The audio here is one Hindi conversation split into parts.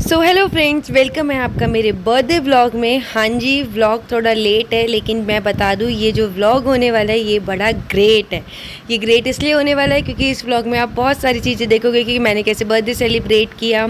सो हेलो फ्रेंड्स, वेलकम है आपका मेरे बर्थडे व्लॉग में। हाँ जी, व्लॉग थोड़ा लेट है, लेकिन मैं बता दूँ ये जो व्लॉग होने वाला है ये बड़ा ग्रेट है। ये ग्रेट इसलिए होने वाला है क्योंकि इस व्लॉग में आप बहुत सारी चीज़ें देखोगे कि मैंने कैसे बर्थडे सेलिब्रेट किया।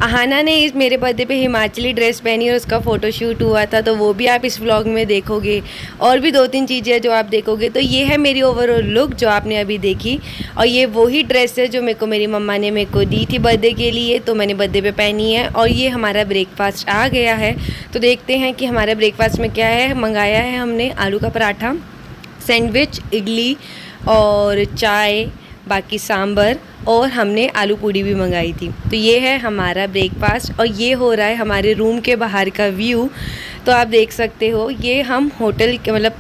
अहाना ने इस मेरे बर्थडे पे हिमाचली ड्रेस पहनी और उसका फ़ोटोशूट हुआ था, तो वो भी आप इस व्लॉग में देखोगे। और भी 2-3 चीज़ें जो आप देखोगे। तो ये है मेरी ओवरऑल लुक जो आपने अभी देखी, और ये वही ड्रेस है जो मेरे को मेरी मम्मा ने मेरे को दी थी बर्थडे के लिए, तो मैंने बर्थडे पे पहनी है। और ये हमारा ब्रेकफास्ट आ गया है, तो देखते हैं कि हमारे ब्रेकफास्ट में क्या है। मंगाया है हमने आलू का पराठा, सैंडविच, इडली और चाय, बाकी सांभर, और हमने आलू पूड़ी भी मंगाई थी। तो ये है हमारा ब्रेकफास्ट, और ये हो रहा है हमारे रूम के बाहर का व्यू। तो आप देख सकते हो, ये हम होटल के मतलब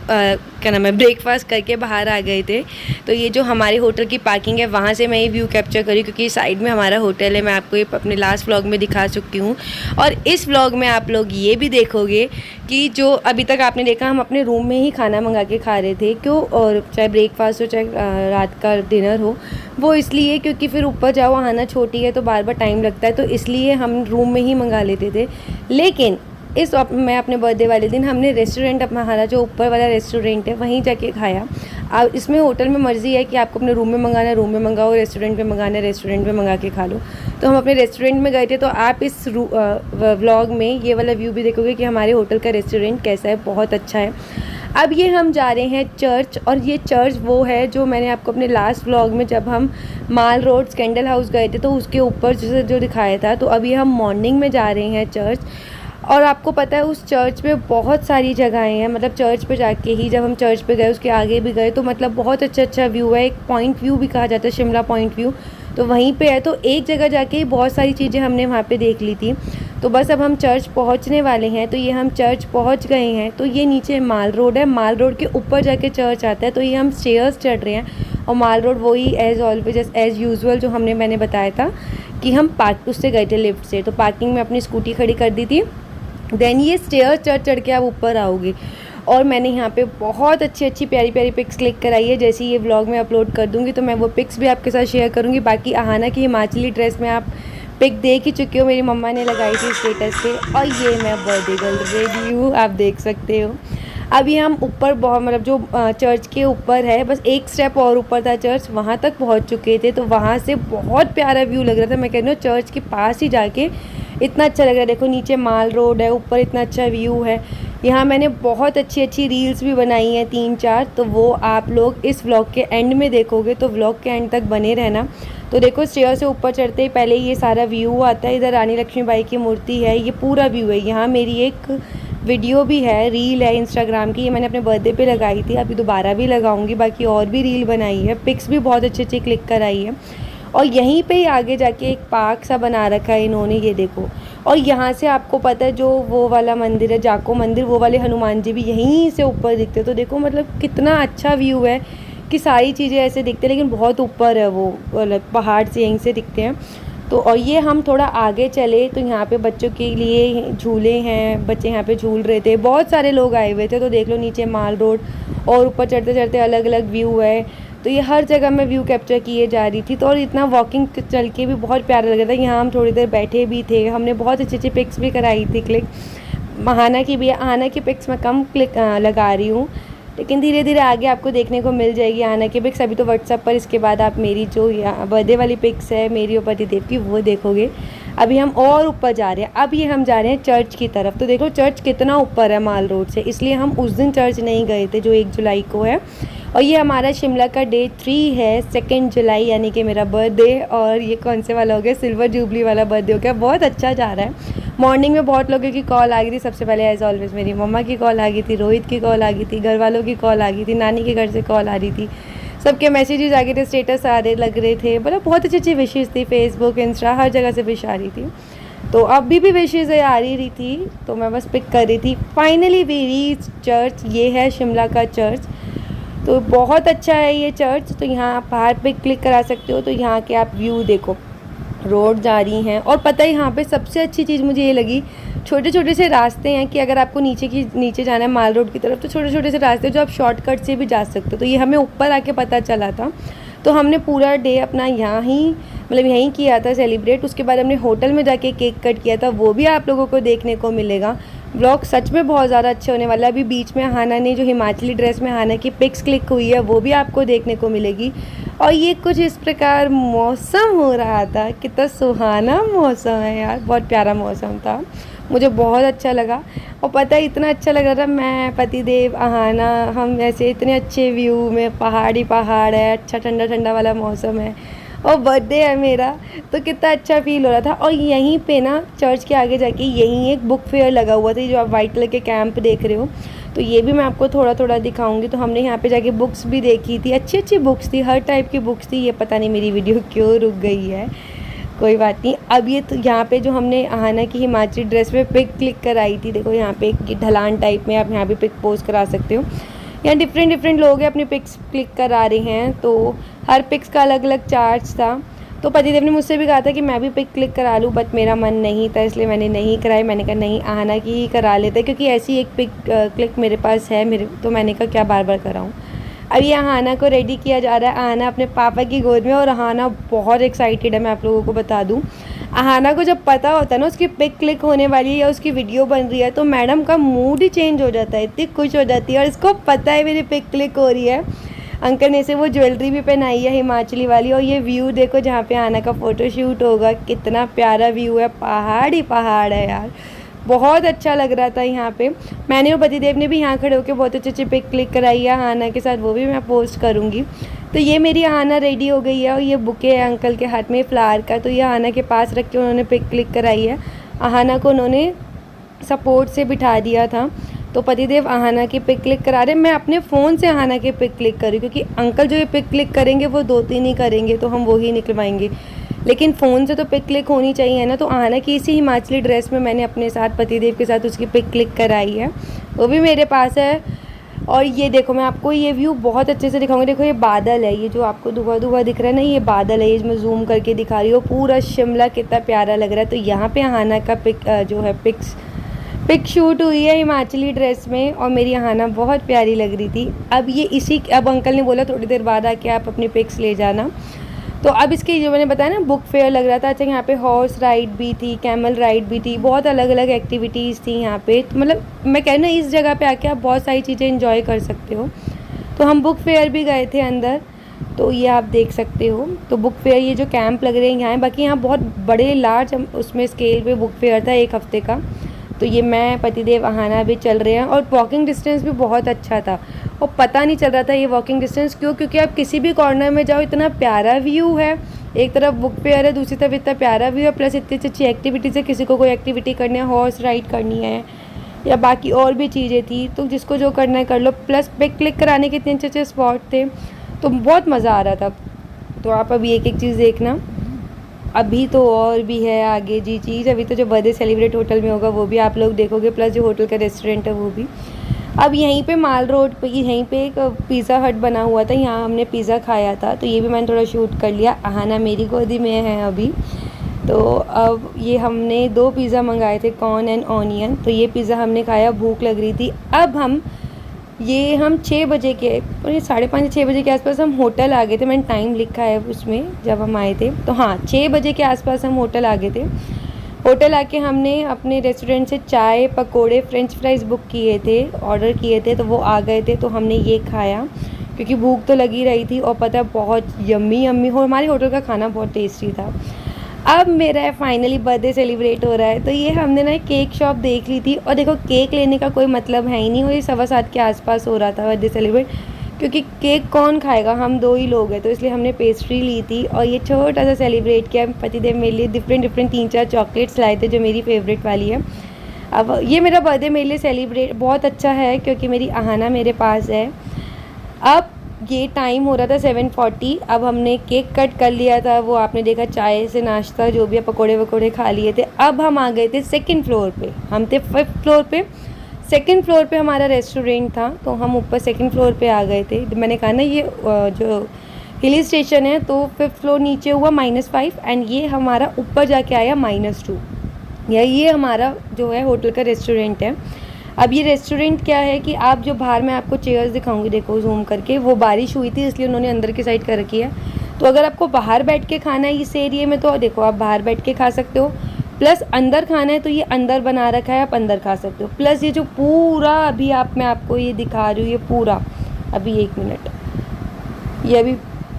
क्या नाम है, ब्रेकफास्ट करके बाहर आ गए थे। तो ये जो हमारे होटल की पार्किंग है वहाँ से मैं ये व्यू कैप्चर करी, क्योंकि साइड में हमारा होटल है। मैं आपको ये अपने लास्ट व्लॉग में दिखा चुकी हूँ, और इस व्लॉग में आप लोग ये भी देखोगे कि जो अभी तक आपने देखा हम अपने रूम में ही खाना मंगा के खा रहे थे। क्यों? और चाहे ब्रेकफास्ट हो चाहे रात का डिनर हो, वो इसलिए क्योंकि फिर ऊपर जाओ, आना छोटी है तो बार बार टाइम लगता है, तो इसलिए हम रूम में ही मंगा लेते थे। लेकिन मैं अपने बर्थडे वाले दिन हमने रेस्टोरेंट, हमारा जो ऊपर वाला रेस्टोरेंट है वहीं जाके खाया। अब इसमें होटल में मर्ज़ी है कि आपको अपने रूम में मंगाना है रूम में मंगाओ, रेस्टोरेंट में मंगाना है रेस्टोरेंट में मंगा के खा लो। तो हम अपने रेस्टोरेंट में गए थे, तो आप इस व्लॉग में ये वाला व्यू भी देखोगे कि हमारे होटल का रेस्टोरेंट कैसा है, बहुत अच्छा है। अब ये हम जा रहे हैं चर्च, और ये चर्च वो है जो मैंने आपको अपने लास्ट व्लॉग में जब हम माल रोड कैंडल हाउस गए थे तो उसके ऊपर जो दिखाया था। तो अभी हम मॉर्निंग में जा रहे हैं चर्च, और आपको पता है उस चर्च में बहुत सारी जगहें हैं। मतलब चर्च पे जाके ही जब हम चर्च पे गए, उसके आगे भी गए, तो मतलब बहुत अच्छा व्यू है। एक पॉइंट व्यू भी कहा जाता है, शिमला पॉइंट व्यू, तो वहीं पे है। तो एक जगह जाके ही बहुत सारी चीज़ें हमने वहाँ पे देख ली थी। तो बस अब हम चर्च पहुँचने वाले हैं। तो ये हम चर्च पहुँच गए हैं। तो ये नीचे माल रोड है, माल रोड के ऊपर जाके चर्च आता है। तो ये हम स्टेयर्स चढ़ रहे हैं, और माल रोड वही एज़ ऑलवेज एज़ यूजुअल जो मैंने बताया था कि हम उससे गए थे लिफ्ट से। तो पार्किंग में अपनी स्कूटी खड़ी कर दी थी। देन ये स्टेयर चढ़ के आप ऊपर आओगे, और मैंने यहाँ पे बहुत अच्छी प्यारी पिक्स क्लिक कराई है। जैसे ये व्लॉग में अपलोड कर दूँगी तो मैं वो पिक्स भी आपके साथ शेयर करूँगी। बाकी अहाना की हिमाचली ड्रेस में आप पिक देख ही चुके हो, मेरी मम्मा ने लगाई थी स्टेटस पे। और ये मैं बर्थडे गर्ल रेडी हूँ, आप देख सकते हो। अभी हम ऊपर बहुत मतलब जो चर्च के ऊपर है, बस एक स्टेप और ऊपर था चर्च, वहाँ तक पहुँच चुके थे। तो वहाँ से बहुत प्यारा व्यू लग रहा था। मैं कह रही हूँ चर्च के पास ही जाके इतना अच्छा लग रहा है। देखो नीचे माल रोड है, ऊपर इतना अच्छा व्यू है। यहाँ मैंने बहुत अच्छी रील्स भी बनाई हैं 3-4, तो वो आप लोग इस व्लॉग के एंड में देखोगे, तो व्लॉग के एंड तक बने रहना। तो देखो स्टेयर से ऊपर चढ़ते ही पहले ये सारा व्यू आता है। इधर रानी लक्ष्मीबाई की मूर्ति है, ये पूरा व्यू है। यहाँ मेरी एक वीडियो भी है, रील है इंस्टाग्राम की, ये मैंने अपने बर्थडे पे लगाई थी, अभी दोबारा भी लगाऊंगी। बाकी और भी रील बनाई है, पिक्स भी बहुत अच्छी क्लिक कराई है। और यहीं पे ही आगे जाके एक पार्क सा बना रखा है इन्होंने, ये देखो। और यहाँ से आपको पता है जो वो वाला मंदिर है, जाको मंदिर, वो वाले हनुमान जी भी यहीं से ऊपर दिखते हैं। तो देखो मतलब कितना अच्छा व्यू है कि सारी चीज़ें ऐसे दिखते हैं, लेकिन बहुत ऊपर है वो मतलब पहाड़ से यहीं से दिखते हैं। तो और ये हम थोड़ा आगे चले तो यहाँ पे बच्चों के लिए झूले हैं, बच्चे यहाँ पे झूल रहे थे, बहुत सारे लोग आए हुए थे। तो देख लो नीचे माल रोड, और ऊपर चढ़ते चढ़ते अलग अलग व्यू है। तो ये हर जगह मैं व्यू कैप्चर किए जा रही थी। तो और इतना वॉकिंग चल के भी बहुत प्यारा लग रहा था। यहाँ हम थोड़ी देर बैठे भी थे, हमने बहुत अच्छी पिक्स भी कराई थी क्लिक। आहाना की पिक्स मैं कम क्लिक लगा रही हूँ, लेकिन धीरे धीरे आगे आपको देखने को मिल जाएगी आहाना की पिक्स। अभी तो व्हाट्सएप पर, इसके बाद आप मेरी जो बर्थडे वाली पिक्स है मेरी और पतिदेव की, वो देखोगे। अभी हम और ऊपर जा रहे हैं। अब ये हम जा रहे हैं चर्च की तरफ। तो देखो चर्च कितना ऊपर है माल रोड से, इसलिए हम उस दिन चर्च नहीं गए थे जो 1 जुलाई को है। और ये हमारा शिमला का डे 3 है, 2 जुलाई, यानी कि मेरा बर्थडे। और ये कौन से वाला हो गया, सिल्वर जुबली वाला बर्थडे हो गया। बहुत अच्छा जा रहा है। मॉर्निंग में बहुत लोगों की कॉल आ गई थी। सबसे पहले एज ऑलवेज मेरी मम्मा की कॉल आ गई थी, रोहित की कॉल आ गई थी, घर वालों की कॉल आ गई थी, नानी के घर से कॉल आ रही थी, सबके मैसेजेस आ गए थे, स्टेटस आ रहे लग रहे थे। मतलब बहुत अच्छी विशेज़ थी, फेसबुक इंस्टा हर जगह से विश आ रही थी। तो अभी भी विशेज़ आ रही थी, तो मैं बस पिक कर रही थी। फाइनली वी रीच चर्च, ये है शिमला का चर्च। तो बहुत अच्छा है ये चर्च। तो यहाँ आप बाहर पे क्लिक करा सकते हो। तो यहाँ के आप व्यू देखो, रोड जा रही हैं। और पता है यहाँ पे सबसे अच्छी चीज़ मुझे ये लगी, छोटे से रास्ते हैं कि अगर आपको नीचे जाना है माल रोड की तरफ, तो छोटे से रास्ते जो आप शॉर्टकट से भी जा सकते हो। तो ये हमें ऊपर आके पता चला था। तो हमने पूरा डे अपना यहाँ ही मतलब यहीं किया था सेलिब्रेट। उसके बाद हमने होटल में जाके केक कट किया था, वो भी आप लोगों को देखने को मिलेगा। व्लॉग सच में बहुत ज़्यादा अच्छा होने वाला है। अभी बीच में हाना ने जो हिमाचली ड्रेस में हाना की पिक्स क्लिक हुई है वो भी आपको देखने को मिलेगी। और ये कुछ इस प्रकार मौसम हो रहा था, कितना सुहाना मौसम है यार, बहुत प्यारा मौसम था, मुझे बहुत अच्छा लगा। और पता है इतना अच्छा लग रहा था, मैं पतिदेव आहाना हम ऐसे इतने अच्छे व्यू में, पहाड़ी पहाड़ है, अच्छा ठंडा ठंडा वाला मौसम है और बर्थडे है मेरा, तो कितना अच्छा फील हो रहा था। और यहीं पे ना चर्च के आगे जाके यहीं एक बुक फेयर लगा हुआ था, जो आप वाइट कलर के कैंप देख रहे हो, तो ये भी मैं आपको थोड़ा थोड़ा दिखाऊंगी। तो हमने यहाँ पे जाके बुक्स भी देखी थी, अच्छी अच्छी बुक्स थी, हर टाइप की बुक्स थी। ये पता नहीं मेरी वीडियो क्यों रुक गई है, कोई बात नहीं। अब ये तो यहाँ पे जो हमने आहाना की हिमाचली ड्रेस में पिक क्लिक कराई थी, देखो यहाँ पे एक ढलान टाइप में, आप यहाँ भी पिक पोस्ट करा सकते हो। यहाँ डिफरेंट लोग हैं अपनी पिक्स क्लिक करा रहे हैं, तो हर पिक्स का अलग अलग चार्ज था। तो पतिदेव ने मुझसे भी कहा था कि मैं भी पिक क्लिक करा लूँ, बट मेरा मन नहीं था, इसलिए मैंने नहीं कराई। मैंने कहा नहीं, आहाना की ही करा लेते, क्योंकि ऐसी एक पिक क्लिक मेरे पास है मेरे, तो मैंने कहा क्या बार बार कराऊँ। अब ये आहाना को रेडी किया जा रहा है, आहाना अपने पापा की गोद में, और आहाना बहुत एक्साइटेड है। मैं आप लोगों को बता दूं, आहाना को जब पता होता है ना उसकी पिक क्लिक होने वाली है या उसकी वीडियो बन रही है, तो मैडम का मूड ही चेंज हो जाता है, इतनी खुश हो जाती है। और इसको पता है मेरी पिक क्लिक हो रही है। अंकल ने इसे वो ज्वेलरी भी पहनाई है हिमाचली वाली। और ये व्यू देखो जहाँ पे आहाना का फ़ोटो शूट होगा, कितना प्यारा व्यू है, पहाड़ ही पहाड़ है यार, बहुत अच्छा लग रहा था यहाँ पे। मैंने और पतिदेव ने भी यहाँ खड़े होकर बहुत अच्छी अच्छी पिक क्लिक कराई है आहाना के साथ, वो भी मैं पोस्ट करूँगी। तो ये मेरी आहाना रेडी हो गई है, और ये बुके है अंकल के हाथ में फ्लावर का, तो ये आहाना के पास रख के उन्होंने पिक क्लिक कराई है। आहाना को उन्होंने सपोर्ट से बिठा दिया था, तो पतिदेव आहाना की पिक क्लिक करा रहे। मैं अपने फ़ोन से आहाना की पिक क्लिक करी, क्योंकि अंकल जो ये पिक क्लिक करेंगे वो 2-3 ही करेंगे, तो हम वही निकलवाएंगे, लेकिन फ़ोन से तो पिक क्लिक होनी चाहिए ना। तो आहाना की इसी हिमाचली ड्रेस में मैंने अपने साथ पतिदेव के साथ उसकी पिक क्लिक कराई है, वो भी मेरे पास है। और ये देखो मैं आपको ये व्यू बहुत अच्छे से दिखाऊंगी। देखो ये बादल है, ये जो आपको धुआं धुआं दिख रहा है ना, ये बादल है, ये मैं जूम करके दिखा रही हूँ, पूरा शिमला कितना प्यारा लग रहा है। तो यहाँ पे आहाना का जो है पिक शूट हुई है हिमाचली ड्रेस में, और मेरी आहाना बहुत प्यारी लग रही थी। अब अंकल ने बोला थोड़ी देर बाद आके आप अपनी पिक्स ले जाना। तो अब इसकी जो मैंने बताया ना बुक फेयर लग रहा था। अच्छा, यहाँ पे हॉर्स राइड भी थी, कैमल राइड भी थी, बहुत अलग अलग एक्टिविटीज़ थी यहाँ पे। तो मतलब मैं कह रही हूँ इस जगह पे आके आप बहुत सारी चीज़ें एंजॉय कर सकते हो। तो हम बुक फेयर भी गए थे अंदर, तो ये आप देख सकते हो। तो बुक फेयर ये जो कैंप लग रहे हैं यहाँ, बाकी यहाँ बहुत बड़े लार्ज उसमें स्केल पे बुक फेयर था 1 हफ्ते का। तो ये मैं पतिदेव आहाना भी चल रहे हैं, और वॉकिंग डिस्टेंस भी बहुत अच्छा था, और पता नहीं चल रहा था ये वॉकिंग डिस्टेंस क्यों, क्योंकि आप किसी भी कॉर्नर में जाओ इतना प्यारा व्यू है, एक तरफ बुक फेयर है, दूसरी तरफ इतना प्यारा व्यू है, प्लस इतनी अच्छी एक्टिविटीज़ है। किसी को कोई एक्टिविटी करनी है, हॉर्स राइड करनी है या बाकी और भी चीज़ें थी, तो जिसको जो करना है कर लो। प्लस पिक क्लिक कराने के इतने अच्छे स्पॉट थे, तो बहुत मज़ा आ रहा था। तो आप अभी एक एक चीज़ देखना, अभी तो और भी है आगे जी चीज़। अभी तो जो बर्थडे सेलिब्रेट होटल में होगा वो भी आप लोग देखोगे, प्लस जो होटल का रेस्टोरेंट है वो भी। अब यहीं पे माल रोड पे यहीं पे एक पिज़्ज़ा हट बना हुआ था, यहाँ हमने पिज़्ज़ा खाया था, तो ये भी मैंने थोड़ा शूट कर लिया। आहाना मेरी गोदी में है अभी। तो अब ये हमने 2 पिज़्ज़ा मंगाए थे, कॉर्न एंड ऑनियन। तो ये पिज़्ज़ा हमने खाया, भूख लग रही थी। अब हम 6 बजे के 5:30 6 बजे के आसपास हम होटल आ गए थे। मैंने टाइम लिखा है उसमें जब हम आए थे, तो हाँ 6 बजे के आसपास हम होटल आ गए थे। होटल आके हमने अपने रेस्टोरेंट से चाय, पकोड़े, फ्रेंच फ्राइज़ बुक किए थे, ऑर्डर किए थे, तो वो आ गए थे। तो हमने ये खाया, क्योंकि भूख तो लगी रही थी, और पता है बहुत यम्मी हो, हमारे होटल का खाना बहुत टेस्टी था। अब मेरा फाइनली बर्थडे सेलिब्रेट हो रहा है। तो ये हमने ना एक केक शॉप देख ली थी, और देखो केक लेने का कोई मतलब है ही नहीं, और ये 7:15 के आसपास हो रहा था बर्थडे सेलिब्रेट, क्योंकि केक कौन खाएगा, हम 2 ही लोग हैं, तो इसलिए हमने पेस्ट्री ली थी और ये छोटा सा सेलिब्रेट किया। पतिदेव मेरे लिए डिफरेंट 3-4 चॉकलेट्स लाए थे, जो मेरी फेवरेट वाली है। अब ये मेरा बर्थडे मेरे लिए सेलिब्रेट बहुत अच्छा है, क्योंकि मेरी आहाना मेरे पास है। अब ये टाइम हो रहा था 7:40। अब हमने केक कट कर लिया था, वो आपने देखा, चाय से नाश्ता जो भी है, पकोड़े वकोड़े खा लिए थे। अब हम आ गए थे 2nd फ्लोर पे, हम थे 5th फ्लोर पे। 2nd फ्लोर पे हमारा रेस्टोरेंट था, तो हम ऊपर 2nd फ्लोर पे आ गए थे। मैंने कहा ना ये जो हिली स्टेशन है, तो 5th फ्लोर नीचे हुआ -5, एंड ये हमारा ऊपर जाके आया -2। या ये हमारा जो है होटल का रेस्टोरेंट है। अब ये रेस्टोरेंट क्या है कि आप जो बाहर मैं आपको चेयर्स दिखाऊंगी, देखो जूम करके, वो बारिश हुई थी इसलिए उन्होंने अंदर की साइड कर रखी है। तो अगर आपको बाहर बैठ के खाना है इस एरिए में तो देखो आप बाहर बैठ के खा सकते हो, प्लस अंदर खाना है तो ये अंदर बना रखा है, आप अंदर खा सकते हो। प्लस ये जो पूरा अभी मैं आपको ये दिखा रही हूँ, ये पूरा अभी 1 मिनट, ये अभी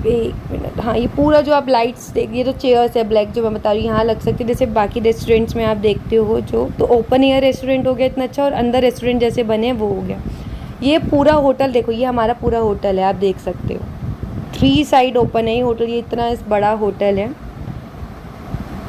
1 मिनट, हाँ ये पूरा जो आप लाइट्स देख, ये जो चेयर्स है ब्लैक जो मैं बता रही हूँ यहाँ लग सकती है, जैसे बाकी रेस्टोरेंट्स में आप देखते हो जो, तो ओपन एयर रेस्टोरेंट हो गया इतना अच्छा, और अंदर रेस्टोरेंट जैसे बने हैं वो हो गया। ये पूरा होटल देखो, ये हमारा पूरा होटल है, आप देख सकते हो 3 साइड ओपन है ये होटल, ये इतना बड़ा होटल है।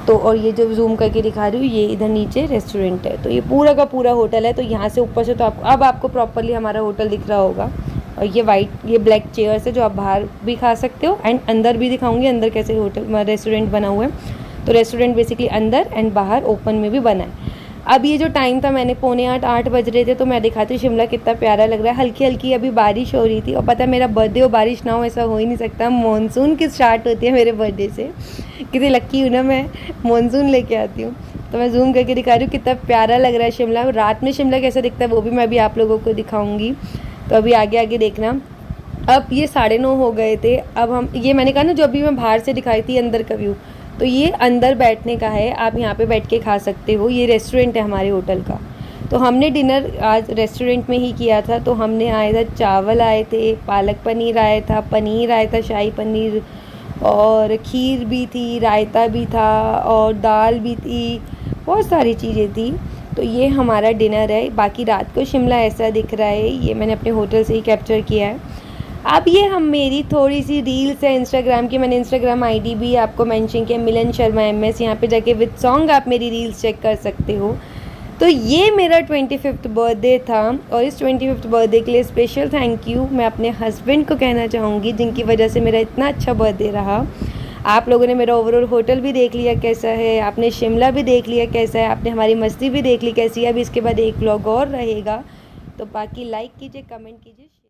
तो और ये जो जूम करके दिखा रही हूँ ये इधर नीचे रेस्टोरेंट है, तो ये पूरा का पूरा होटल है। तो यहाँ से ऊपर से तो आपको प्रॉपरली हमारा होटल दिख रहा होगा। और ये ब्लैक चेयर्स है जो आप बाहर भी खा सकते हो, एंड अंदर भी दिखाऊंगी अंदर कैसे होटल रेस्टोरेंट बना हुआ है। तो रेस्टोरेंट बेसिकली अंदर एंड बाहर ओपन में भी बना है। अब ये जो टाइम था, मैंने 7:45-8 बज रहे थे, तो मैं दिखाती हूँ शिमला कितना प्यारा लग रहा है। हल्की हल्की अभी बारिश हो रही थी, और पता है मेरा बर्थडे हो बारिश ना हो ऐसा हो ही नहीं सकता। मानसून की स्टार्ट होती है मेरे बर्थडे से, कितनी लक्की हूँ ना मैं, मानसून लेके आती हूँ। तो मैं जूम करके दिखा रही हूँ कितना प्यारा लग रहा है शिमला। रात में शिमला कैसा दिखता है वो भी मैं अभी आप लोगों को दिखाऊंगी, तो अभी आगे आगे देखना। अब ये 9:30 हो गए थे। अब हम ये मैंने कहा ना जो अभी मैं बाहर से दिखाई थी अंदर का व्यू, तो ये अंदर बैठने का है, आप यहाँ पे बैठ के खा सकते हो। ये रेस्टोरेंट है हमारे होटल का। तो हमने डिनर आज रेस्टोरेंट में ही किया था। तो हमने आए था, चावल आए थे, पालक पनीर आया था, पनीर आया था, शाही पनीर, और खीर भी थी, रायता भी था, और दाल भी थी, बहुत सारी चीज़ें थी। तो ये हमारा डिनर है। बाकी रात को शिमला ऐसा दिख रहा है, ये मैंने अपने होटल से ही कैप्चर किया है। अब ये हम मेरी थोड़ी सी रील्स है इंस्टाग्राम की, मैंने इंस्टाग्राम आईडी भी आपको मेंशन किया, मिलन शर्मा MS, यहाँ पे जाके विद सॉन्ग आप मेरी रील्स चेक कर सकते हो। तो ये मेरा 25th बर्थडे था, और इस 25th बर्थडे के लिए स्पेशल थैंक यू मैं अपने हस्बैंड को कहना चाहूँगी, जिनकी वजह से मेरा इतना अच्छा बर्थडे रहा। आप लोगों ने मेरा ओवरऑल होटल भी देख लिया कैसा है, आपने शिमला भी देख लिया कैसा है, आपने हमारी मस्ती भी देख ली कैसी है। अभी इसके बाद एक व्लॉग और रहेगा, तो बाकी लाइक कीजिए, कमेंट कीजिए।